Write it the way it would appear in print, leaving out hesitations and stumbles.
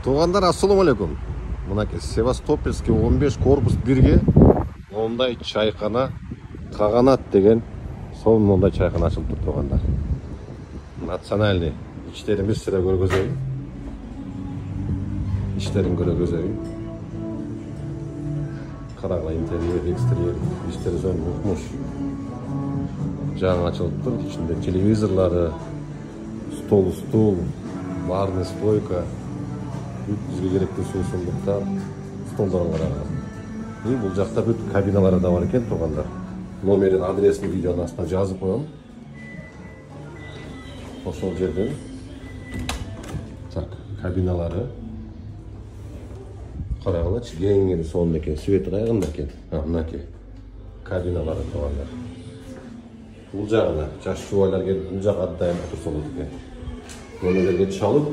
Туугандар, ассаламу алейкум. Мынакей Севастопольский 15 корпус 1-ге мондай чайкана Каганат деген сол мондай чайкана ачылып тур туугандар. Национальный ичтерин бир сыра көргөзөйүн. Ичтерин көргөзөйүн. Караңгы интерьер, экстерьер, иштери жөн укмуш. Жаңы ачылып тур. Ичинде телевизорлары, стул, барный стойка, бизге керектүү суусундуктар, столдорун караган. И бул жакта бүт кабиналары да бар экен туугандар. Номерин, адресин видеонун астына жазып коем. Ошол жерден так кабиналары карагылачы, кеңири сонун экен, свети кайгында экен. Мынакей кабиналары туугандар. Бул жагына жаш жубайлар келип, бул жак атайын отурса болот экен. Номерлерге чалып